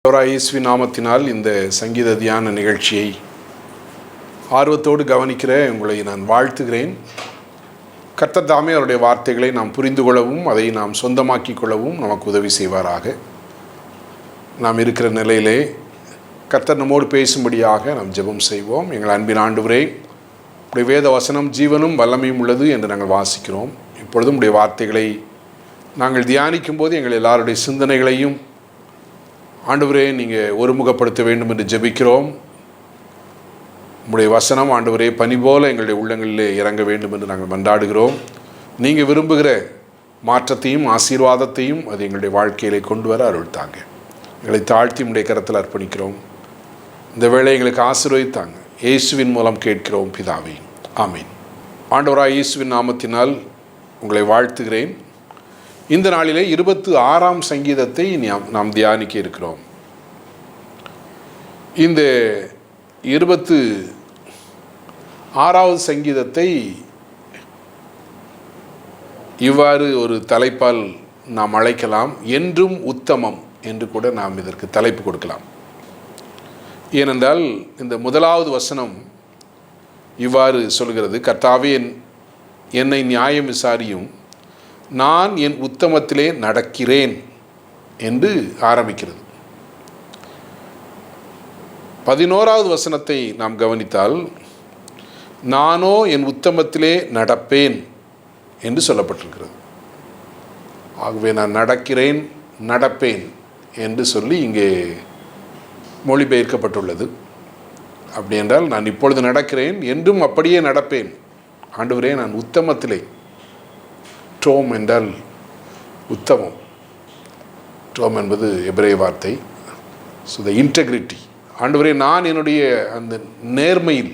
இயேசுவின் நாமத்தினால் இந்த சங்கீத தியான நிகழ்ச்சியை ஆர்வத்தோடு கவனிக்கிற உங்களை நான் வாழ்த்துகிறேன். கர்த்தர் தாமே அவருடைய வார்த்தைகளை நாம் புரிந்து கொள்ளவும் அதை நாம் சொந்தமாக்கிக் கொள்ளவும் நமக்கு உதவி செய்வாராக. நாம் இருக்கிற நிலையிலே கர்த்தர் நம்மோடு பேசும்படியாக நாம் ஜெபம் செய்வோம். எங்கள் அன்பின் ஆண்டவரே, உடைய வேத வசனம் ஜீவனும் வல்லமையும் உள்ளது என்று நாங்கள் வாசிக்கிறோம். இப்பொழுதும் உடைய வார்த்தைகளை நாங்கள் தியானிக்கும் போது எங்கள் எல்லாருடைய சிந்தனைகளையும் ஆண்டவரே நீங்கள் ஒருமுகப்படுத்த வேண்டும் என்று ஜெபிக்கிறோம். உம்முடைய வசனம் ஆண்டவரே பனி போல எங்களுடைய உள்ளங்களிலே இறங்க வேண்டும் என்று நாங்கள் மன்றாடுகிறோம். நீங்கள் விரும்புகிற மாற்றத்தையும் ஆசீர்வாதத்தையும் அது எங்களுடைய வாழ்க்கையிலே கொண்டு வர அருள்தாங்க. எங்களை தாழ்த்தி உம்முடைய கரத்தில் அர்ப்பணிக்கிறோம். இந்த வேளை எங்களுக்கு ஆசீர்வதித்தாங்க. இயேசுவின் மூலம் கேட்கிறோம் பிதாவே, ஆமீன். ஆண்டவராய் இயேசுவின் நாமத்தினால் உங்களை வாழ்த்துகிறேன். இந்த நாளிலே 26ஆம் சங்கீதத்தை நாம் தியானிக்க இருக்கிறோம். இந்த 26வது சங்கீதத்தை இவ்வாறு ஒரு தலைப்பால் நாம் அழைக்கலாம், என்றும் உத்தமம் என்று கூட நாம் இதற்கு தலைப்பு கொடுக்கலாம். ஏனென்றால் இந்த முதலாவது வசனம் இவ்வாறு சொல்கிறது, கர்த்தாவே என்னை நியாயம் விசாரியும், நான் என் உத்தமத்திலே நடக்கிறேன் என்று ஆரம்பிக்கிறது. 11வது வசனத்தை நாம் கவனித்தால், நானோ என் உத்தமத்திலே நடப்பேன் என்று சொல்லப்பட்டிருக்கிறது. ஆகவே நான் நடக்கிறேன், நடப்பேன் என்று சொல்லி இங்கே மொழிபெயர்க்கப்பட்டுள்ளது. அப்படி என்றால் நான் இப்பொழுது நடக்கிறேன், என்றும் அப்படியே நடப்பேன். ஆண்டவரே, நான் உத்தமத்திலே, டோம் என்றால் உத்தமம், டோம் என்பது எபிரேய வார்த்தை. So the integrity. ஆண்டவரே, நான் என்னுடைய அந்த நேர்மையில்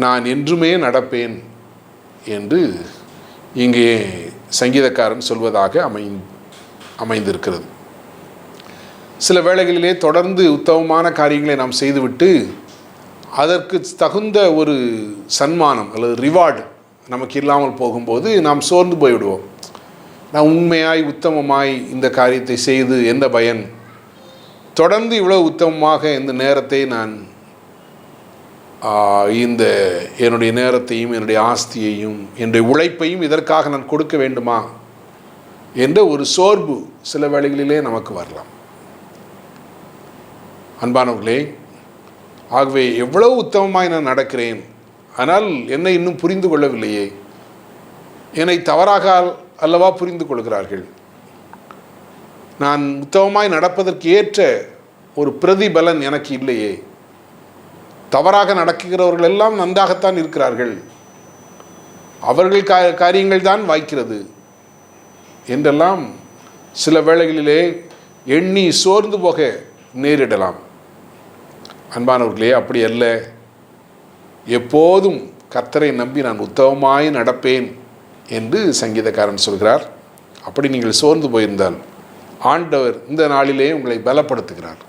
நான் என்றுமே நடப்பேன் என்று இங்கே சங்கீதக்காரன் சொல்வதாக அமைந்திருக்கிறது. சில வேளைகளிலே தொடர்ந்து உத்தமமான காரியங்களை நாம் செய்துவிட்டு அதற்கு தகுந்த ஒரு சன்மானம் அல்லது ரிவார்டு நமக்கு இல்லாமல் போகும்போது நாம் சோர்ந்து போய்விடுவோம். நான் உண்மையாய் உத்தமமாய் இந்த காரியத்தை செய்து என்ன பயன்? தொடர்ந்து இவ்வளோ உத்தமமாக இந்த நேரத்தை நான் என்னுடைய நேரத்தையும் என்னுடைய ஆஸ்தியையும் என்னுடைய உழைப்பையும் இதற்காக நான் கொடுக்க வேண்டுமா என்ற ஒரு சோர்வு சில வேளைகளிலே நமக்கு வரலாம். அன்பானவர்களே, ஆகவே எவ்வளவு உத்தமமாய் நான் நடக்கிறேன், ஆனால் என்னை இன்னும் புரிந்து கொள்ளவில்லையே, என்னை தவறாக அல்லவா புரிந்து கொள்கிறார்கள், நான் உத்தமமாய் நடப்பதற்கு ஏற்ற ஒரு பிரதிபலன் எனக்கு இல்லையே, தவறாக நடக்குகிறவர்கள் எல்லாம் நன்றாகத்தான் இருக்கிறார்கள், அவர்கள் காரியங்கள் தான் வாய்க்கிறது என்றெல்லாம் சில வேளைகளிலே எண்ணி சோர்ந்து போக நேரிடலாம். அன்பானவர்களே, அப்படி அல்ல. எப்போதும் கர்த்தரை நம்பி நான் உத்தமமாய் நடப்பேன் என்று சங்கீதக்காரன் சொல்கிறார். அப்படி நீங்கள் சோர்ந்து போயிருந்தால் ஆண்டவர் இந்த நாளிலே உங்களை பலப்படுத்துகிறார்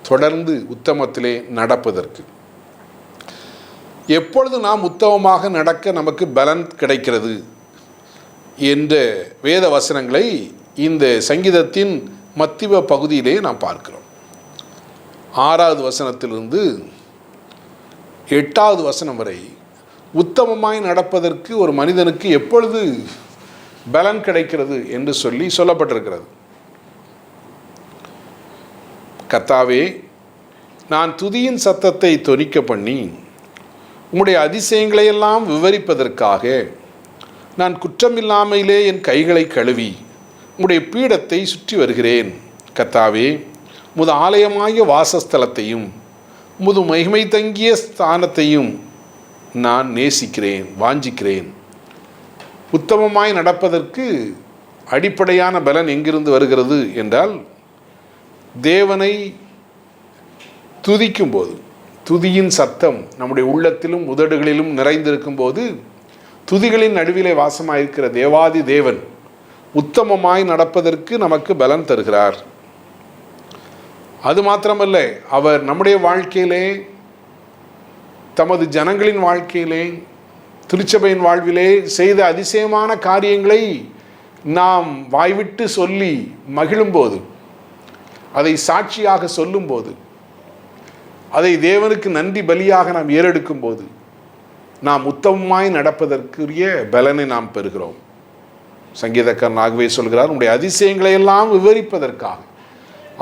தொடர்ந்து உத்தமத்திலே நடப்பதற்கு. எப்பொழுது நாம் உத்தமமாக நடக்க நமக்கு பலன் கிடைக்கிறது என்ற வேத வசனங்களை இந்த சங்கீதத்தின் மத்திய பகுதியிலே நாம் பார்க்கிறோம். 6வது வசனத்திலிருந்து 8வது வசனம் வரை உத்தமமாய் நடப்பதற்கு ஒரு மனிதனுக்கு எப்பொழுது பலன் கிடைக்கிறது என்று சொல்லப்பட்டிருக்கிறது. கர்த்தாவே, நான் துதியின் சத்தத்தை தொனிக்க பண்ணி உம்முடைய அதிசயங்களையெல்லாம் விவரிப்பதற்காக நான் குற்றமில்லாமையிலே என் கைகளை கழுவி உம்முடைய பீடத்தை சுற்றி வருகிறேன். கர்த்தாவே, முது ஆலயமாகிய வாசஸ்தலத்தையும் முது மகிமை தங்கிய ஸ்தானத்தையும் நான் நேசிக்கிறேன், வாஞ்சிக்கிறேன். உத்தமமாய் நடப்பதற்கு அடிப்படையான பலன் எங்கிருந்து வருகிறது என்றால், தேவனை துதிக்கும் போது, துதியின் சத்தம் நம்முடைய உள்ளத்திலும் உதடுகளிலும் நிறைந்திருக்கும் போது, துதிகளின் நடுவிலே வாசமாயிருக்கிற தேவாதி தேவன் உத்தமமாய் நடப்பதற்கு நமக்கு பலன் தருகிறார். அது மாத்திரமல்ல, அவர் நம்முடைய வாழ்க்கையிலே, தமது ஜனங்களின் வாழ்க்கையிலே, திருச்சபையின் வாழ்விலே செய்த அதிசயமான காரியங்களை நாம் வாய்விட்டு சொல்லி மகிழும்போது, அதை சாட்சியாக சொல்லும்போது, அதை தேவனுக்கு நன்றி பலியாக நாம் ஏறெடுக்கும் போது, நாம் உத்தமமாய் நடப்பதற்குரிய பலனை நாம் பெறுகிறோம். சங்கீதக்காரன் ஆகவே சொல்கிறார், நம்முடைய அதிசயங்களை எல்லாம் விவரிப்பதற்காக,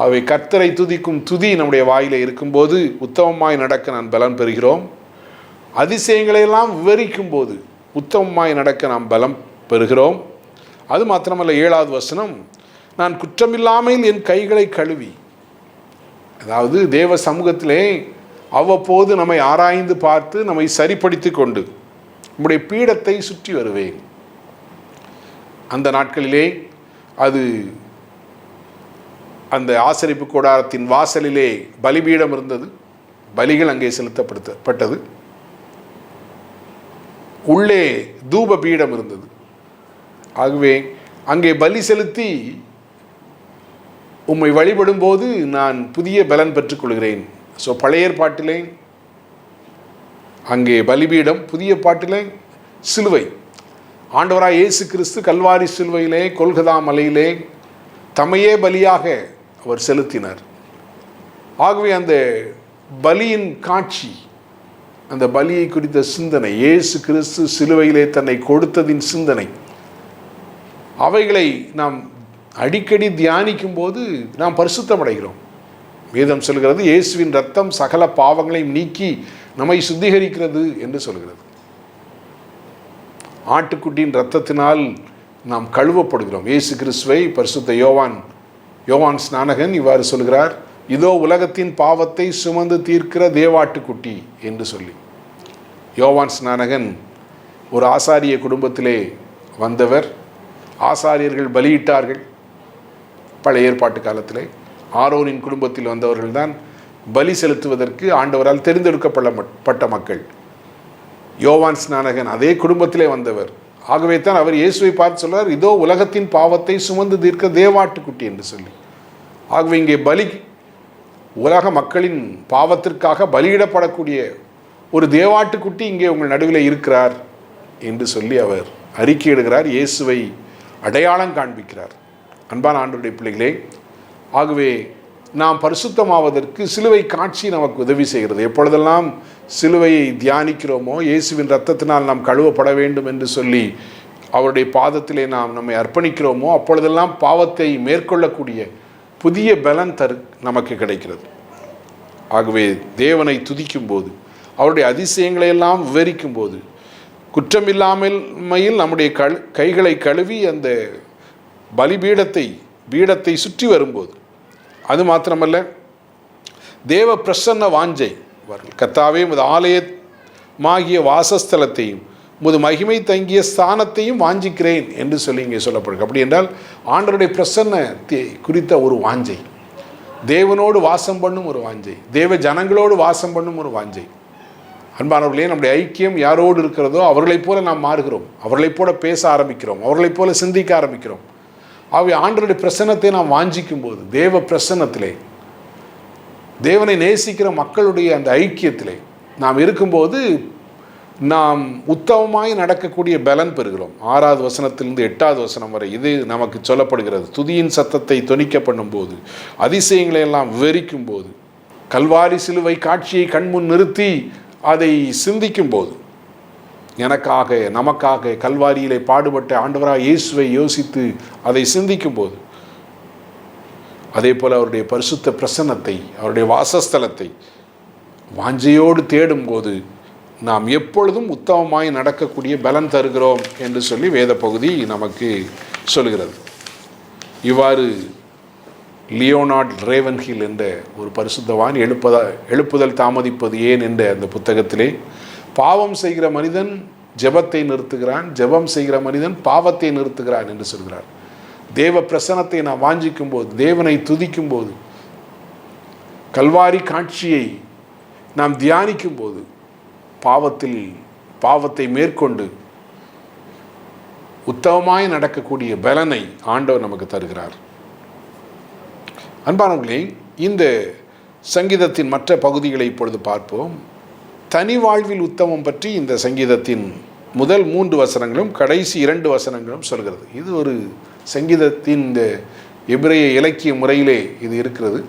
அவை கர்த்தரை துதிக்கும் துதி நம்முடைய வாயில இருக்கும்போது உத்தமமாய் நடக்க நான் பலன் பெறுகிறோம். அதிசயங்களை எல்லாம் விவரிக்கும் போது உத்தமமாய் நடக்க நாம் பலம் பெறுகிறோம். அது மாத்திரமல்ல, 7வது வசனம், நான் குற்றமில்லாமல் என் கைகளை கழுவி, அதாவது தேவ சமூகத்திலே அவ்வப்போது நம்மை ஆராய்ந்து பார்த்து நம்மை சரிப்படுத்தி கொண்டு நம்முடைய பீடத்தை சுற்றி வருவேன். அந்த நாட்களிலே அது அந்த ஆசரிப்பு கூடாரத்தின் வாசலிலே பலிபீடம் இருந்தது. பலிகள் அங்கே செலுத்தப்பட்டது. உள்ளே தூப பீடம் இருந்தது. ஆகவே அங்கே பலி செலுத்தி உம்மை வழிபடும் போது நான் புதிய பலன் பெற்றுக்கொள்கிறேன். ஸோ பழைய ஏற்பாட்டிலே அங்கே பலிபீடம், புதிய பாட்டிலே சிலுவை. ஆண்டவராய் இயேசு கிறிஸ்து கல்வாரி சிலுவையிலே, கொல்கதா மலையிலே தம்மையே பலியாக அவர் செலுத்தினார். ஆகவே அந்த பலியின் காட்சி, அந்த பலியை குறித்த சிந்தனை, இயேசு கிறிஸ்து சிலுவையிலே தன்னை கொடுத்ததின் சிந்தனை, அவைகளை நாம் அடிக்கடி தியானிக்கும் போது நாம் பரிசுத்தம் அடைகிறோம். வேதம் சொல்கிறது, இயேசுவின் இரத்தம் சகல பாவங்களையும் நீக்கி நம்மை சுத்திகரிக்கிறது என்று சொல்கிறது. ஆட்டுக்குட்டியின் இரத்தத்தினால் நாம் கழுவப்படுகிறோம். இயேசு கிறிஸ்துவை பரிசுத்த யோவான் ஸ்நானகன் இவ்வாறு சொல்கிறார், இதோ உலகத்தின் பாவத்தை சுமந்து தீர்க்கிற தேவாட்டுக்குட்டி என்று சொல்லி. யோவான் ஸ்நானகன் ஒரு ஆசாரிய குடும்பத்திலே வந்தவர். ஆசாரியர்கள் பலியிட்டார்கள். பழைய ஏற்பாட்டு காலத்திலே ஆரோனின் குடும்பத்தில் வந்தவர்கள்தான் பலி செலுத்துவதற்கு ஆண்டவரால் தெரிந்தெடுக்கப்பட்ட மக்கள். யோவான் ஸ்நானகன் அதே குடும்பத்திலே வந்தவர். ஆகவே தான் அவர் இயேசுவை பார்த்து சொல்றார், இதோ உலகத்தின் பாவத்தை சுமந்து தீர்க்க தேவாட்டுக்குட்டி என்று சொல்லி. ஆகவே இங்கே பலி, உலக மக்களின் பாவத்திற்காக பலியிடப்படக்கூடிய ஒரு தேவாட்டுக்குட்டி இங்கே உங்கள் நடுவில் இருக்கிறார் என்று சொல்லி அவர் அறிக்கையிடுகிறார். இயேசுவை அடையாளம் காண்பிக்கிறார். அன்பான ஆண்டவருடைய பிள்ளைகளே, ஆகவே நாம் பரிசுத்தமாவதற்கு சிலுவை காட்சி நமக்கு உதவி செய்கிறது. எப்பொழுதெல்லாம் சிலுவையை தியானிக்கிறோமோ, இயேசுவின் இரத்தத்தினால் நாம் கழுவப்பட வேண்டும் என்று சொல்லி அவருடைய பாதத்திலே நாம் நம்மை அர்ப்பணிக்கிறோமோ, அப்பொழுதெல்லாம் பாவத்தை மேற்கொள்ளக்கூடிய புதிய பலன் நமக்கு கிடைக்கிறது. ஆகவே தேவனை துதிக்கும் போது, அவருடைய அதிசயங்களை எல்லாம் விவரிக்கும் போது, குற்றமில்லாமையில் நம்முடைய கைகளை கழுவி அந்த பீடத்தை சுற்றி வரும்போது, அது மாத்திரமல்ல, தேவ பிரசன்ன வாஞ்சை, கர்த்தாவே உமது ஆலயமாகிய வாசஸ்தலத்தையும் உமது மகிமை தங்கிய ஸ்தானத்தையும் வாஞ்சிக்கிறேன் என்று சொல்லி இங்கே சொல்லப்படுது. அப்படி என்றால் ஆண்டவருடைய பிரசன்னத்தை குறித்த ஒரு வாஞ்சை, தேவனோடு வாசம் பண்ணும் ஒரு வாஞ்சை, தேவ ஜனங்களோடு வாசம் பண்ணும் ஒரு வாஞ்சை. அன்பானவர்களே, நம்முடைய ஐக்கியம் யாரோடு இருக்கிறதோ அவர்களைப் போல நாம் மாறுகிறோம், அவர்களைப் போல பேச ஆரம்பிக்கிறோம், அவர்களைப் போல சிந்திக்க ஆரம்பிக்கிறோம். ஆகவே ஆண்டவருடைய பிரசன்னத்தை நாம் வாஞ்சிக்கும் போது, தேவ பிரசன்னத்திலே, தேவனை நேசிக்கிற மக்களுடைய அந்த ஐக்கியத்திலே நாம் இருக்கும்போது நாம் உத்தமமாய் நடக்கக்கூடிய பலன் பெறுகிறோம். 6வது வசனத்திலிருந்து 8வது வசனம் வரை இது நமக்கு சொல்லப்படுகிறது. துதியின் சத்தத்தை தொனிக்க பண்ணும்போது, அதிசயங்களை எல்லாம் விவரிக்கும் போது, கல்வாரி சிலுவை காட்சியை கண்முன் நிறுத்தி அதை சிந்திக்கும் போது, எனக்காக நமக்காக கல்வாரியிலே பாடுபட்ட ஆண்டவராக இயேசுவை யோசித்து அதை சிந்திக்கும் போது, அதே போல் அவருடைய பரிசுத்த பிரசன்னத்தை, அவருடைய வாசஸ்தலத்தை வாஞ்சையோடு தேடும் போது நாம் எப்பொழுதும் உத்தமமாய் நடக்கக்கூடிய பலன் தருகிறோம் என்று சொல்லி வேத பகுதி நமக்கு சொல்கிறது. இவ்வாறு லியோனார்ட் ரேவன்ஹில் என்ற ஒரு பரிசுத்தவான் எழுப்புதல் தாமதிப்பது ஏன் என்ற அந்த புத்தகத்திலே, பாவம் செய்கிற மனிதன் ஜெபத்தை நிறுத்துகிறான், ஜெபம் செய்கிற மனிதன் பாவத்தை நிறுத்துகிறான் என்று சொல்கிறார். தேவ பிரசன்னத்தை நாம் வாஞ்சிக்கும் போது, தேவனை துதிக்கும் போது, கல்வாரி காட்சியை நாம் தியானிக்கும் போது, பாவத்தை மேற்கொண்டு உத்தமமாய் நடக்கக்கூடிய பலனை ஆண்டவர் நமக்கு தருகிறார். அன்பானவர்களே, இந்த சங்கீதத்தின் மற்ற பகுதிகளை இப்பொழுது பார்ப்போம். தனி வாழ்வில் உத்தமம் பற்றி இந்த சங்கீதத்தின் முதல் 3 வசனங்களும் கடைசி 2 வசனங்களும் சொல்கிறது. இது ஒரு சங்கீதத்தின் இந்த எபிரேய இலக்கிய முறையிலே இது இருக்கிறது.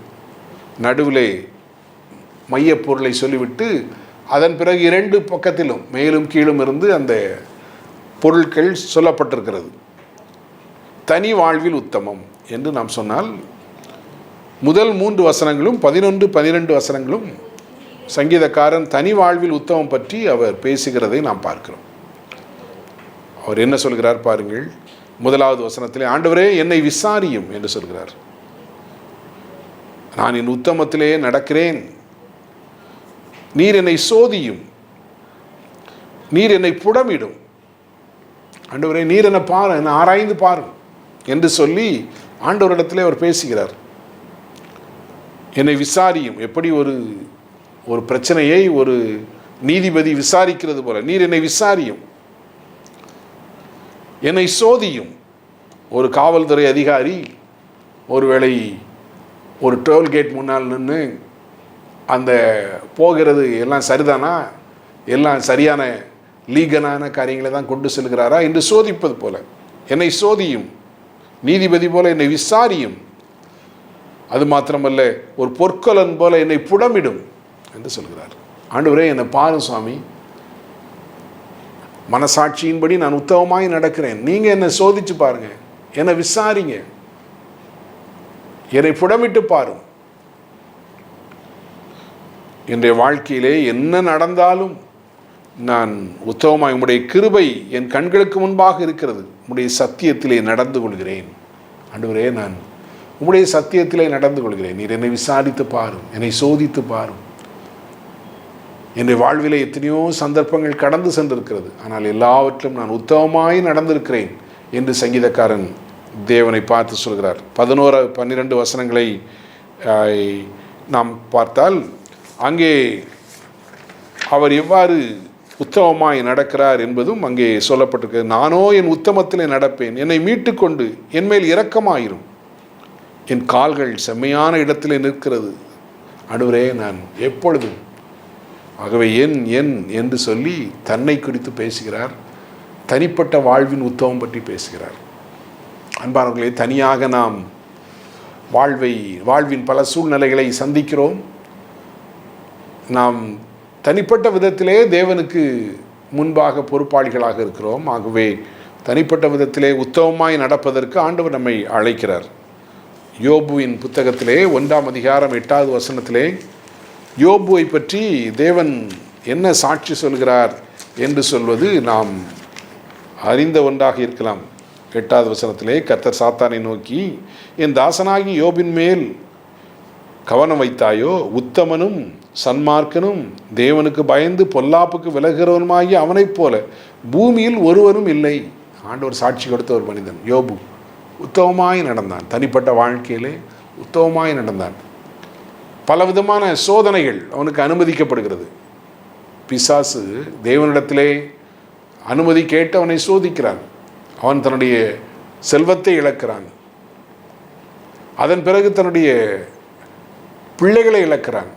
நடுவிலே மையப்பொருளை சொல்லிவிட்டு அதன் பிறகு 2 பக்கத்திலும் மேலும் கீழும் இருந்து அந்த பொருட்கள் சொல்லப்பட்டிருக்கிறது. தனி வாழ்வில் உத்தமம் என்று நாம் சொன்னால் முதல் 3 வசனங்களும் 11, 12 வசனங்களும் சங்கீதக்காரன் தனி வாழ்வில் உத்தமம் பற்றி அவர் பேசுகிறதை நாம் பார்க்கிறோம். அவர் என்ன சொல்கிறார் பாருங்கள். முதலாவது வசனத்திலே, ஆண்டவரே என்னை விசாரியும் என்று சொல்கிறார். நான் என் உத்தமத்திலே நடக்கிறேன், நீர் என்னை சோதியும், நீர் என்னை புடமிடும். ஆண்டவரே நீர் என்னை பாரு, என்னை ஆராய்ந்து பாரும் என்று சொல்லி ஆண்டவரிடத்திலே அவர் பேசுகிறார். என்னை விசாரியும். எப்படி ஒரு பிரச்சனையை ஒரு நீதிபதி விசாரிக்கிறது போல நீர் என்னை விசாரியும், என்னை சோதியும். ஒரு காவல்துறை அதிகாரி ஒருவேளை ஒரு டோல்கேட் முன்னால் நின்று அந்த போகிறது எல்லாம் சரிதானா, எல்லாம் சரியான லீகலான காரியங்களை தான் கொண்டு செல்கிறாரா என்று சோதிப்பது போல என்னை சோதியும், நீதிபதி போல என்னை விசாரியும். அது மாத்திரமல்ல, ஒரு பொற்கொலன் போல என்னை புடமிடும் என்று சொல்கிறார். ஆண்டவரே என்னை பாரும் சுவாமி, மனசாட்சியின்படி நான் உத்தமமாய் நடக்கிறேன், நீங்கள் என்னை சோதிச்சு பாருங்க, என்னை விசாரிங்க, என்னை புடமிட்டு பாரும். என்னுடைய வாழ்க்கையிலே என்ன நடந்தாலும் நான் உத்தமமாய் உம்முடைய கிருபை என் கண்களுக்கு முன்பாக இருக்கிறது, உம்முடைய சத்தியத்திலே நடந்து கொள்கிறேன். ஆண்டவரே நான் உம்முடைய சத்தியத்திலே நடந்து கொள்கிறேன், நீர் என்னை விசாரித்து பாரும், என்னை சோதித்து பாரும். என்னுடைய வாழ்விலே எத்தனையோ சந்தர்ப்பங்கள் கடந்து சென்றிருக்கிறது, ஆனால் எல்லாவற்றிலும் நான் உத்தமமாய் நடந்திருக்கிறேன் என்று சங்கீதக்காரன் தேவனை பார்த்து சொல்கிறார். 11, 12 வசனங்களை நாம் பார்த்தால் அங்கே அவர் எவ்வாறு உத்தமமாய் நடக்கிறார் என்பதும் அங்கே சொல்லப்பட்டிருக்கிறது. நானோ என் உத்தமத்திலே நடப்பேன், என்னை மீட்டு கொண்டு என்மேல் இரக்கமாயிரும், என் கால்கள் செம்மையான இடத்திலே நிற்கிறது. ஆண்டவரே நான் எப்பொழுதும். ஆகவே என் என்று சொல்லி தன்னை குறித்து பேசுகிறார். தனிப்பட்ட வாழ்வின் உத்தமம் பற்றி பேசுகிறார். அன்பானவர்களே, தனியாக நாம் வாழ்வின் பல சூழ்நிலைகளை சந்திக்கிறோம். நாம் தனிப்பட்ட விதத்திலே தேவனுக்கு முன்பாக பொறுப்பாளிகளாக இருக்கிறோம். ஆகவே தனிப்பட்ட விதத்திலே உத்தமமாய் நடப்பதற்கு ஆண்டவர் நம்மை அழைக்கிறார். யோபுவின் புத்தகத்திலே 1ஆம் அதிகாரம் 8வது வசனத்திலே யோபுவை பற்றி தேவன் என்ன சாட்சி சொல்கிறார் என்று சொல்வது நாம் அறிந்த ஒன்றாக இருக்கலாம். 8வது வசனத்திலே கர்த்தர் சாத்தானை நோக்கி, என் தாசனாகி யோபின் மேல் கவனம் வைத்தாயோ, உத்தமனும் சன்மார்க்கனும் தேவனுக்கு பயந்து பொல்லாப்புக்கு விலகிறவனுமாகி அவனைப் போல பூமியில் ஒருவரும் இல்லை. ஆண்டவர் சாட்சி கொடுத்த ஒரு மனிதன் யோபு உத்தமமாய் நடந்தான். தனிப்பட்ட வாழ்க்கையிலே உத்தமமாய் நடந்தான். பலவிதமான சோதனைகள் அவனுக்கு அனுமதிக்கப்படுகிறது. பிசாசு தேவனிடத்திலே அனுமதி கேட்டு அவனை சோதிக்கிறான். அவன் தன்னுடைய செல்வத்தை இழக்கிறான். அதன் பிறகு தன்னுடைய பிள்ளைகளை இழக்கிறான்.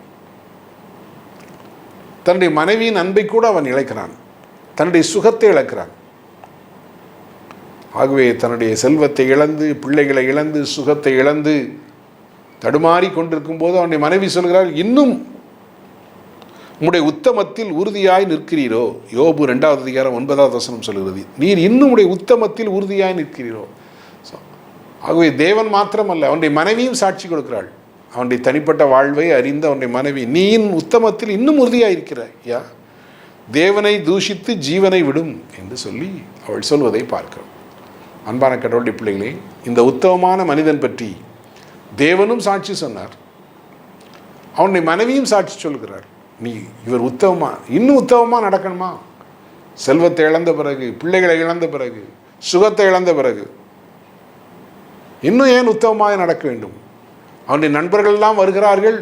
தன்னுடைய மனைவியின் அன்பை கூட அவன் இழக்கிறான். தன்னுடைய சுகத்தை இழக்கிறான். ஆகவே தன்னுடைய செல்வத்தை இழந்து, பிள்ளைகளை இழந்து, சுகத்தை இழந்து தடுமாறி கொண்டிருக்கும் போது அவனுடைய மனைவி சொல்கிறார், இன்னும் உம்முடைய உத்தமத்தில் உறுதியாய் நிற்கிறீரோ. யோபு 2வது அதிகாரம் 9வது வசனம் சொல்கிறது, நீர் இன்னும் உடைய உத்தமத்தில் உறுதியாய் நிற்கிறீரோ. ஆகவே தேவன் மாத்திரமல்ல, அவனுடைய மனைவியும் சாட்சி கொடுக்கிறாள். அவனுடைய தனிப்பட்ட வாழ்வை அறிந்த அவனுடைய மனைவி, நீயின் உத்தமத்தில் இன்னும் உறுதியாக இருக்கிறாய் யா, தேவனை தூஷித்து ஜீவனை விடும் என்று சொல்லி அவள் சொல்வதை பார்க்கிறோம். அன்பான கடவுளுடைய பிள்ளைகளே, இந்த உத்தமமான மனிதன் பற்றி தேவனும் சாட்சி சொன்னார், அவனுடைய மனைவியும் சாட்சி சொல்கிறார். நீ இவர் இன்னும் உத்தமமாக நடக்கணுமா? செல்வத்தை இழந்த பிறகு, பிள்ளைகளை இழந்த பிறகு, சுகத்தை இழந்த பிறகு இன்னும் ஏன் உத்தமமாக நடக்க வேண்டும்? அவனுடைய நண்பர்கள் எல்லாம் வருகிறார்கள்,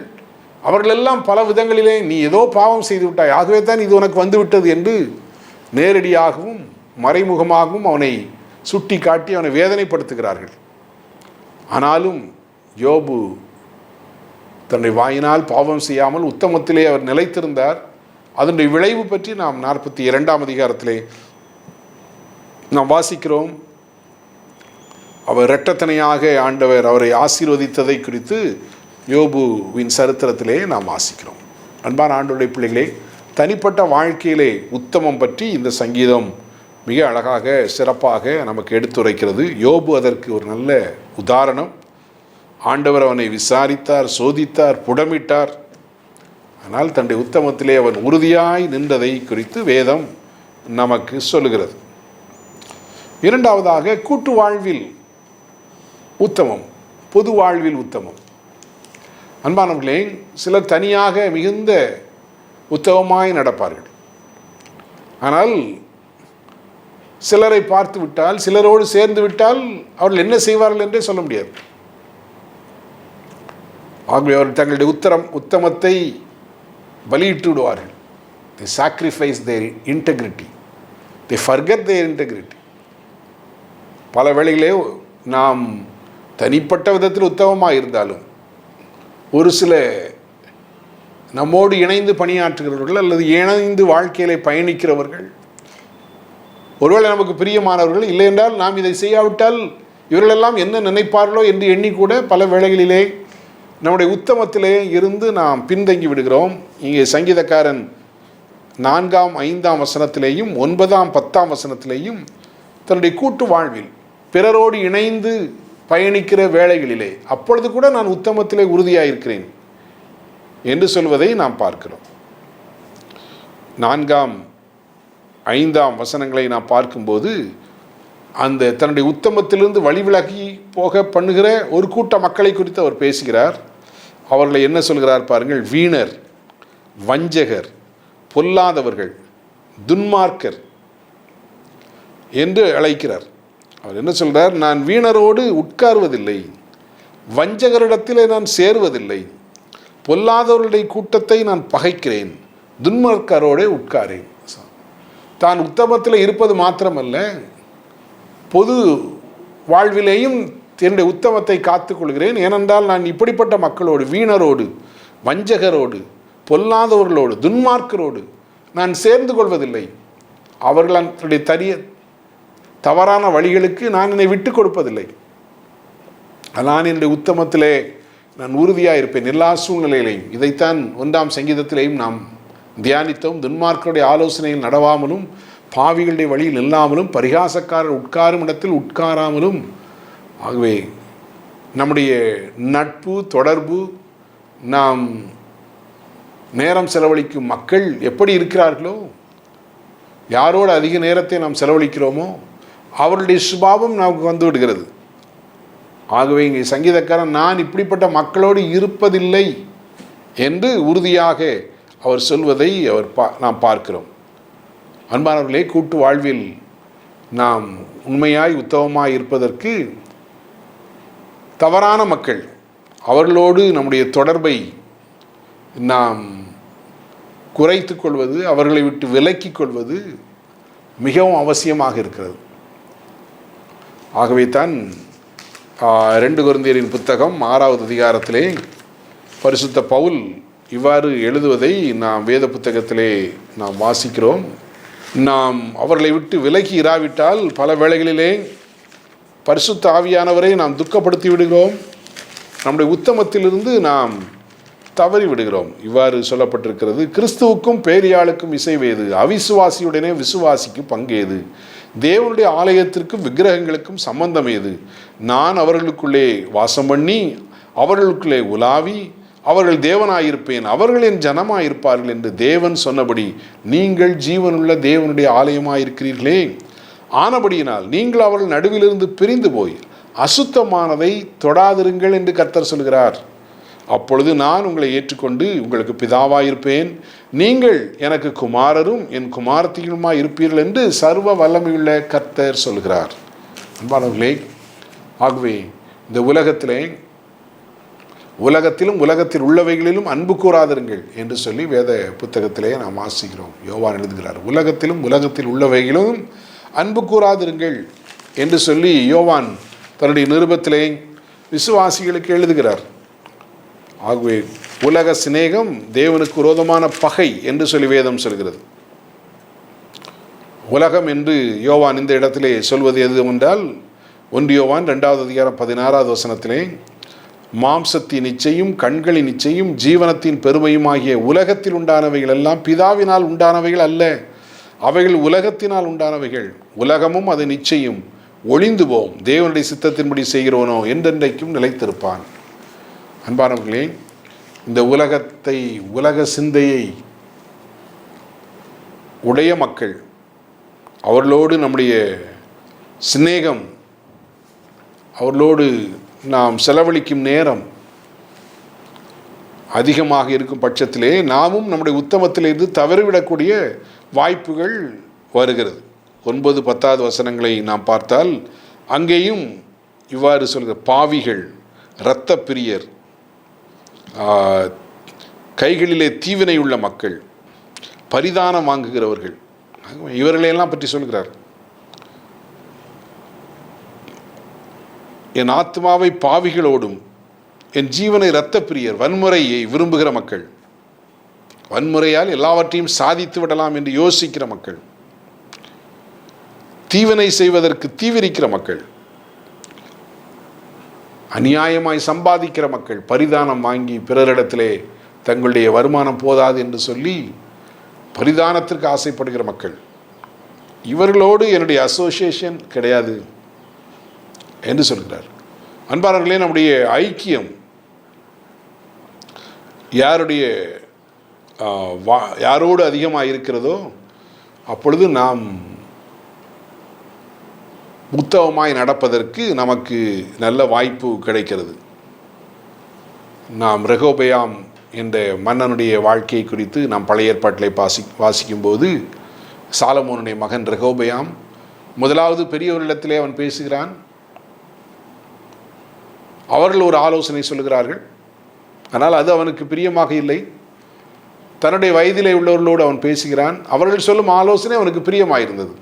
அவர்களெல்லாம் பல விதங்களிலே நீ ஏதோ பாவம் செய்து விட்டாய், ஆகவே தான் இது உனக்கு வந்து விட்டது என்று நேரடியாகவும் மறைமுகமாகவும் அவனை சுட்டி காட்டி அவனை வேதனைப்படுத்துகிறார்கள். ஆனாலும் யோபு தன்னுடைய வாயினால் பாவம் செய்யாமல் உத்தமத்திலே அவர் நிலைத்திருந்தார். அதனுடைய விளைவு பற்றி நாம் 42ஆம் அதிகாரத்திலே நாம் வாசிக்கிறோம், அவர் இரட்டத்தனையாக ஆண்டவர் அவரை ஆசீர்வதித்ததை குறித்து யோபுவின் சரித்திரத்திலே நாம் வாசிக்கிறோம். அன்பான ஆண்டவருடைய பிள்ளைகளே, தனிப்பட்ட வாழ்க்கையிலே உத்தமம் பற்றி இந்த சங்கீதம் மிக அழகாக சிறப்பாக நமக்கு எடுத்துரைக்கிறது. யோபு அதற்கு ஒரு நல்ல உதாரணம். ஆண்டவர் அவனை விசாரித்தார், சோதித்தார், புடமிட்டார். ஆனால் தன்னுடைய உத்தமத்திலே அவன் உறுதியாய் நின்றதை குறித்து வேதம் நமக்கு சொல்லுகிறது. இரண்டாவதாக, கூட்டு வாழ்வில் உத்தமம், பொது வாழ்வில் உத்தமம். அன்பானவர்களே, சிலர் தனியாக மிகுந்த உத்தமமாய் நடப்பார்கள். ஆனால் சிலரை பார்த்து விட்டால், சிலரோடு சேர்ந்து விட்டால் அவர்கள் என்ன செய்வார்கள் என்றே சொல்ல முடியாது. ஆகவே அவர்கள் தங்களுடைய உத்தமத்தை பலியிட்டு விடுவார்கள். they sacrifice their integrity, they forget their integrity. பல வேளைகளே நாம் தனிப்பட்ட விதத்தில் உத்தமமாக இருந்தாலும் ஒரு சில நம்மோடு இணைந்து பணியாற்றுகிறவர்கள் அல்லது இணைந்து வாழ்க்கையிலே பயணிக்கிறவர்கள் ஒருவேளை நமக்கு பிரியமானவர்கள், இல்லை என்றால் நாம் இதை செய்யாவிட்டால் இவர்களெல்லாம் என்ன நினைப்பார்களோ என்று எண்ணிக்கூட பல வேளைகளிலே நம்முடைய உத்தமத்திலே இருந்து நாம் பின்தங்கி விடுகிறோம். இங்கே சங்கீதக்காரன் 4ஆம் 5ஆம் வசனத்திலேயும் 9ஆம் 10ஆம் வசனத்திலேயும் தன்னுடைய கூட்டு வாழ்வில் பிறரோடு இணைந்து பயணிக்கிற வேளைகளிலே அப்பொழுது கூட நான் உத்தமத்திலே உறுதியாக இருக்கிறேன் என்று சொல்வதை நாம் பார்க்கிறோம். 4ஆம் 5ஆம் வசனங்களை நாம் பார்க்கும்போது அந்த தன்னுடைய உத்தமத்திலிருந்து வழிவிலகி போக பண்ணுகிற ஒரு கூட்ட மக்களை குறித்து அவர் பேசுகிறார். அவர்களை என்ன சொல்கிறார் பாருங்கள். வீணர், வஞ்சகர், பொல்லாதவர்கள், துன்மார்க்கர் என்று அழைக்கிறார். அவர் என்ன சொல்கிறார்? நான் வீணரோடு உட்காருவதில்லை, வஞ்சகரிடத்திலே நான் சேருவதில்லை, பொல்லாதவர்களுடைய கூட்டத்தை நான் பகைக்கிறேன், துன்மார்க்கரோடு உட்காரேன். தான் உத்தமத்தில் இருப்பது மாத்திரமல்ல, பொது வாழ்விலேயும் என்னுடைய உத்தமத்தை காத்துக்கொள்கிறேன். ஏனென்றால் நான் இப்படிப்பட்ட மக்களோடு, வீணரோடு, வஞ்சகரோடு, பொல்லாதவர்களோடு, துன்மார்க்கரோடு நான் சேர்ந்து கொள்வதில்லை. அவர்களுடைய தவறான வழிகளுக்கு நான் என்னை விட்டு கொடுப்பதில்லை. நான் என்னுடைய உத்தமத்திலே நான் உறுதியாக இருப்பேன் எல்லா சூழ்நிலையிலையும். இதைத்தான் 1ஆம் சங்கீதத்திலேயும் நாம் தியானித்தோம். துன்மார்க்கருடைய ஆலோசனையில் நடவாமலும், பாவிகளுடைய வழியில் இல்லாமலும், பரிகாசக்காரர் உட்காரும் இடத்தில் உட்காராமலும். ஆகவே நம்முடைய நட்பு, தொடர்பு, நாம் நேரம் செலவழிக்கும் மக்கள் எப்படி இருக்கிறார்களோ, யாரோடு அதிக நேரத்தை நாம் செலவழிக்கிறோமோ அவருடைய சுபாவம் நமக்கு வந்து விடுகிறது. ஆகவே இங்கே சங்கீதக்காரன் நான் இப்படிப்பட்ட மக்களோடு இருப்பதில்லை என்று உறுதியாக அவர் சொல்வதை நாம் பார்க்கிறோம். அன்பானவர்களே, கூட்டு வாழ்வில் நாம் உண்மையாய் உத்தமமாய் இருப்பதற்கு தவறான மக்கள் அவர்களோடு நம்முடைய தொடர்பை நாம் குறைத்து கொள்வது, அவர்களை விட்டு விலக்கிக் கொள்வது மிகவும் அவசியமாக இருக்கிறது. ஆகவே தான் 2 கொரிந்தியரின் புத்தகம் 6வது அதிகாரத்திலே பரிசுத்த பவுல் இவ்வாறு எழுதுவதை நாம் வேத புத்தகத்திலே நாம் வாசிக்கிறோம். நாம் அவர்களை விட்டு விலகி இராவிட்டால் பல வேளைகளிலே பரிசுத்த ஆவியானவரை நாம் துக்கப்படுத்தி விடுகிறோம், நம்முடைய உத்தமத்திலிருந்து நாம் தவறி விடுகிறோம். இவ்வாறு சொல்லப்பட்டிருக்கிறது. கிறிஸ்துவுக்கும் பேரியாளுக்கும் இசைவேது, அவிசுவாசியுடனே விசுவாசிக்கு பங்கேது, தேவனுடைய ஆலயத்திற்கும் விக்கிரகங்களுக்கும் சம்பந்தம் ஏது? நான் அவர்களுக்குள்ளே வாசம் பண்ணி அவர்களுக்குள்ளே உலாவி அவர்கள் தேவனாயிருப்பேன், அவர்கள் என் ஜனமாயிருப்பார்கள் என்று தேவன் சொன்னபடி நீங்கள் ஜீவனுள்ள தேவனுடைய ஆலயமாயிருக்கிறீர்களே. ஆனபடியினால் நீங்கள் அவர்கள் நடுவிலிருந்து பிரிந்து போய் அசுத்தமானதை தொடாதிருங்கள் என்று கர்த்தர் சொல்கிறார். அப்பொழுது நான் உங்களை ஏற்றுக்கொண்டு உங்களுக்கு பிதாவாயிருப்பேன், நீங்கள் எனக்கு குமாரரும் என் குமாரத்தியுமாய் இருப்பீர்கள் என்று சர்வ வல்லமையுள்ள கர்த்தர் சொல்கிறார். அன்பானவர்களே, ஆகவே இந்த உலகத்திலும் உலகத்தில் உள்ளவைகளிலும் அன்பு கூறாதிருங்கள் என்று சொல்லி வேத புத்தகத்திலே நாம் வாசிக்கிறோம். யோவான் எழுதுகிறார், உலகத்திலும் உலகத்தில் உள்ளவைகளிலும் அன்பு கூறாதிருங்கள் என்று சொல்லி யோவான் தன்னுடைய நிருபத்திலே விசுவாசிகளுக்கு எழுதுகிறார். ஆகவே உலக சிநேகம் தேவனுக்கு விரோதமான பகை என்று சொல்லி வேதம் சொல்கிறது. உலகம் என்று யோவான் இந்த இடத்திலே சொல்வது எது என்றால் 1 யோவான் 2வது அதிகாரம் 16வது வசனத்திலே, மாம்சத்தின் இச்சையும் கண்களின் இச்சையும் ஜீவனத்தின் பெருமையுமாகிய உலகத்தில் உண்டானவைகள் எல்லாம் பிதாவினால் உண்டானவைகள் அல்ல, அவைகள் உலகத்தினால் உண்டானவைகள். உலகமும் அதன் நிச்சயம் ஒளிந்து போம், தேவனுடைய சித்தத்தின்படி செய்கிறவனோ என்றென்றைக்கும் நிலைத்திருப்பான். அன்பானவர்களே, இந்த உலகத்தை, உலக சிந்தையை உடைய மக்கள், அவர்களோடு நம்முடைய சிநேகம், அவர்களோடு நாம் செலவழிக்கும் நேரம் அதிகமாக இருக்கும் பட்சத்திலே நாமும் நம்முடைய உத்தமத்திலிருந்து தவறிவிடக்கூடிய வாய்ப்புகள் வருகிறது. 9, 10வது வசனங்களை நாம் பார்த்தால் அங்கேயும் இவ்வாறு சொல்கிற, பாவிகள், இரத்த பிரியர், கைகளிலே தீவினை உள்ள மக்கள், பரிதானம் வாங்குகிறவர்கள், இவர்களையெல்லாம் பற்றி சொல்கிறார். என் ஆத்மாவை பாவிகளோடும் என் ஜீவனை இரத்த பிரியர், வன்முறையை விரும்புகிற மக்கள், வன்முறையால் எல்லாவற்றையும் சாதித்து விடலாம் என்று யோசிக்கிற மக்கள், தீவினை செய்வதற்கு தீவிரிக்கிற மக்கள், அநியாயமாய் சம்பாதிக்கிற மக்கள், பரிதானம் வாங்கி பிறரிடத்திலே தங்களுடைய வருமானம் போதாது என்று சொல்லி பரிதானத்திற்கு ஆசைப்படுகிற மக்கள், இவர்களோடு என்னுடைய அசோசியேஷன் கிடையாது என்று சொல்கிறார். அன்பானவர்களே, நம்முடைய ஐக்கியம் யாரோடு அதிகமாக இருக்கிறதோ அப்பொழுது நாம் உத்தமமாய் நடப்பதற்கு நமக்கு நல்ல வாய்ப்பு கிடைக்கிறது. நாம் ரெகோபெயாம் என்ற மன்னனுடைய வாழ்க்கையை குறித்து நாம் பழைய ஏற்பாட்டிலே வாசிக்கும்போது, சாலமோனுடைய மகன் ரெகோபெயாம் முதலாவது பெரியவர்களிடத்திலே அவன் பேசுகிறான். அவர்கள் ஒரு ஆலோசனை சொல்கிறார்கள், ஆனால் அது அவனுக்கு பிரியமாக இல்லை. தன்னுடைய வயதிலே உள்ளவர்களோடு அவன் பேசுகிறான். அவர்கள் சொல்லும் ஆலோசனை அவனுக்கு பிரியமாயிருந்தது.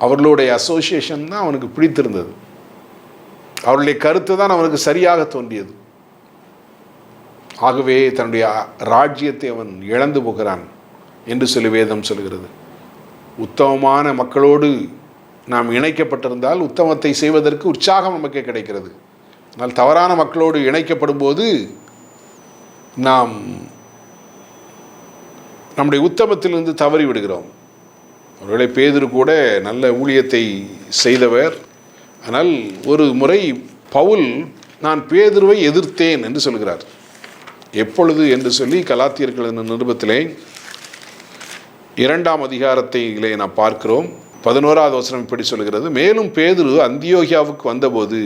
அவர்களுடைய அசோசியேஷன் தான் அவனுக்கு பிடித்திருந்தது. அவர்களுடைய கருத்து தான் அவனுக்கு சரியாக தோன்றியது. ஆகவே தன்னுடைய ராஜ்யத்தை அவன் இழந்து போகிறான் என்று சொல்லி வேதம் சொல்கிறது. உத்தமமான மக்களோடு நாம் இணைக்கப்பட்டிருந்தால் உத்தமத்தை செய்வதற்கு உற்சாகம் நமக்கு கிடைக்கிறது. ஆனால் தவறான மக்களோடு இணைக்கப்படும் போது நாம் நம்முடைய உத்தமத்திலிருந்து தவறி விடுகிறோம். ஒருவேளை பேதுரு கூட நல்ல ஊழியத்தை செய்தவர். ஆனால் ஒரு முறை பவுல், நான் பேதுருவை எதிர்த்தேன் என்று சொல்கிறார். எப்பொழுது என்று சொல்லி கலாத்தியர்கள் நிருபத்திலே 2ஆம் அதிகாரத்திலே நாம் பார்க்கிறோம். 11வது வசனம் இப்படி சொல்கிறது, மேலும் பேதுரு அந்தியோகியாவுக்கு வந்தபோது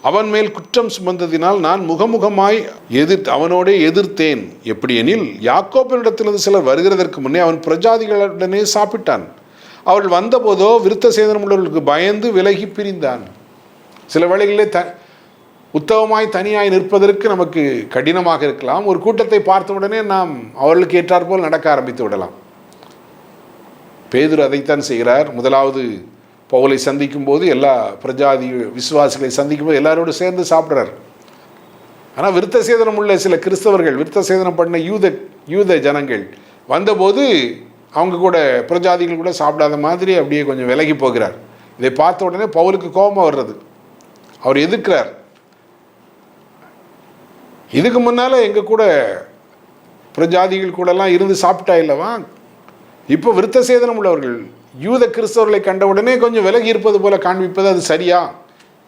அவன் மேல் குற்றம் சுமந்ததினால் நான் முகமுகமாய் அவனோடே எதிர்த்தேன். எப்படி எனில், யாக்கோபினிடத்திலிருந்து சிலர் வருகிறதற்கு முன்னே அவன் பிரஜாதிகளுடனே சாப்பிட்டான். அவள் வந்தபோதோ விருத்த சேதனம் உள்ளவர்களுக்கு பயந்து விலகி பிரிந்தான். சில வேளைகளிலே உத்தமமாய் தனியாய் நிற்பதற்கு நமக்கு கடினமாக இருக்கலாம். ஒரு கூட்டத்தை பார்த்த உடனே நாம் அவர்களுக்கு ஏற்றாற்போல் நடக்க ஆரம்பித்து விடலாம். பேதுரு அதைத்தான் செய்கிறார். முதலாவது பவுலை சந்திக்கும் போது, எல்லா பிரஜாதி விசுவாசிகளை சந்திக்கும் போது எல்லாரோடு சேர்ந்து சாப்பிட்றார். ஆனால் விருத்த சேதனம் உள்ள சில கிறிஸ்தவர்கள், விருத்த சேதனம் பண்ண யூத ஜனங்கள் வந்தபோது அவங்க கூட பிரஜாதிகள் கூட சாப்பிடாத மாதிரி அப்படியே கொஞ்சம் விலகி போகிறார். இதை பார்த்த உடனே பவுலுக்கு கோபம் வர்றது. அவர் எதிர்க்கிறார். இதுக்கு முன்னால் எங்கள் கூட பிரஜாதிகள் கூடலாம் இருந்து சாப்பிட்டா இல்லவா, இப்போ விருத்த சேதனம் உள்ளவர்கள் யூத கிறிஸ்தவர்களை கண்ட உடனே கொஞ்சம் விலகி இருப்பது போல காண்பிப்பது அது சரியா?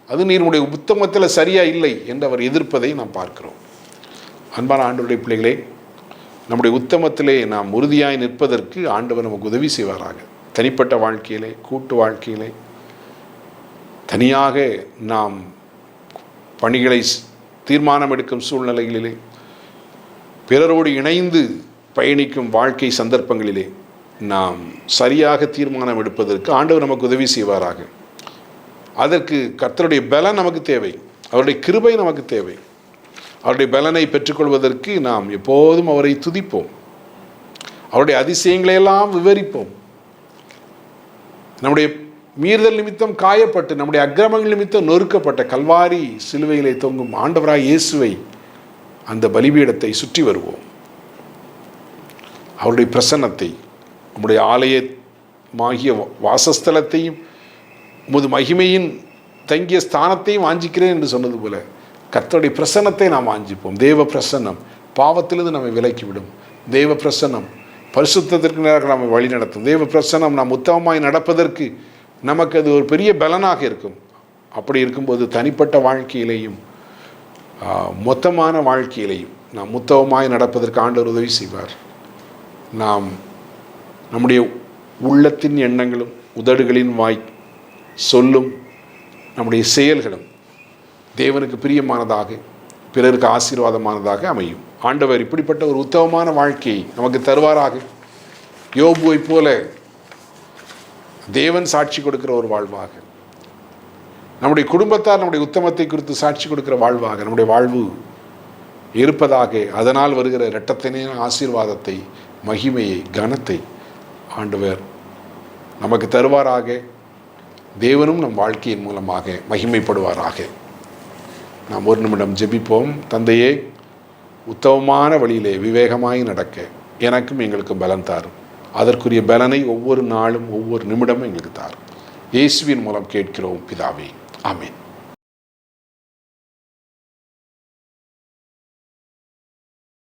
அது நீருடைய உத்தமத்தில் சரியா இல்லை என்று அவர் எதிர்ப்பதை நாம் பார்க்கிறோம். அன்பான ஆண்டவருடைய பிள்ளைகளே, நம்முடைய உத்தமத்திலே நாம் உறுதியாய் நிற்பதற்கு ஆண்டவர் நமக்கு உதவி செய்வாராக. தனிப்பட்ட வாழ்க்கையிலே, கூட்டு வாழ்க்கையிலே, தனியாக நாம் பணிகளை தீர்மானம் எடுக்கும் சூழ்நிலைகளிலே, பிறரோடு இணைந்து பயணிக்கும் வாழ்க்கை சந்தர்ப்பங்களிலே நாம் சரியாக தீர்மானம் எடுப்பதற்கு ஆண்டவர் நமக்கு உதவி செய்வாராக. அதற்கு கர்த்தருடைய பலன் நமக்கு தேவை, அவருடைய கிருபை நமக்கு தேவை. அவருடைய பலனை பெற்றுக்கொள்வதற்கு நாம் எப்போதும் அவரை துதிப்போம், அவருடைய அதிசயங்களையெல்லாம் விவரிப்போம். நம்முடைய மீறுதல் நிமித்தம் காயப்பட்டு, நம்முடைய அக்கிரமங்கள் நிமித்தம் நொறுக்கப்பட்ட கல்வாரி சிலுவையிலே தொங்கும் ஆண்டவராய் இயேசுவை, அந்த பலிபீடத்தை சுற்றி வருவோம். அவருடைய பிரசன்னத்தை, உம்முடைய ஆலயமாகிய வாசஸ்தலத்தையும் உமது மகிமையின் தங்கிய ஸ்தானத்தையும் வாஞ்சிக்கிறேன் என்று சொன்னது போல கர்த்தருடைய பிரசன்னத்தை நாம் வாஞ்சிப்போம். தேவ பிரசன்னம் பாவத்திலிருந்து நம்மை விலக்கிவிடும். தேவ பிரசன்னம் பரிசுத்தத்திற்கு நேராக நம்மை வழி நடத்தும். தேவ பிரசன்னம் நாம் உத்தமமாய் நடப்பதற்கு நமக்கு அது ஒரு பெரிய பலனாக இருக்கும். அப்படி இருக்கும்போது தனிப்பட்ட வாழ்க்கையிலேயும் மொத்தமான வாழ்க்கையிலேயும் நாம் உத்தமமாய் நடப்பதற்கு ஆண்டவர் உதவி செய்வார். நாம் நம்முடைய உள்ளத்தின் எண்ணங்களும் உதடுகளின் வாய் சொல்லும் நம்முடைய செயல்களும் தேவனுக்கு பிரியமானதாக பிறருக்கு ஆசீர்வாதமானதாக அமையும். ஆண்டவர் இப்படிப்பட்ட ஒரு உத்தமமான வாழ்க்கையை நமக்கு தருவாராக. யோபுவை போல தேவன் சாட்சி கொடுக்கிற ஒரு வாழ்வாக, நம்முடைய குடும்பத்தார் நம்முடைய உத்தமத்தை குறித்து சாட்சி கொடுக்கிற வாழ்வாக நம்முடைய வாழ்வு இருப்பதாக. அதனால் வருகிற இரட்டத்தினே ஆசீர்வாதத்தை, மகிமையை, கனத்தை ஆண்டவர் நமக்கு தருவாராக. தேவனும் நம் வாழ்க்கையின் மூலமாக மகிமைப்படுவாராக. நாம் ஒரு நிமிடம் ஜெபிப்போம். தந்தையே, உத்தமமான வழியிலே விவேகமாய் நடக்க எனக்கும் எங்களுக்கும் பலன் தாரும். அதற்குரிய பலனை ஒவ்வொரு நாளும் ஒவ்வொரு நிமிடமும் எங்களுக்கு தாரும். இயேசுவின் மூலம் கேட்கிறோம் பிதாவே, ஆமென்.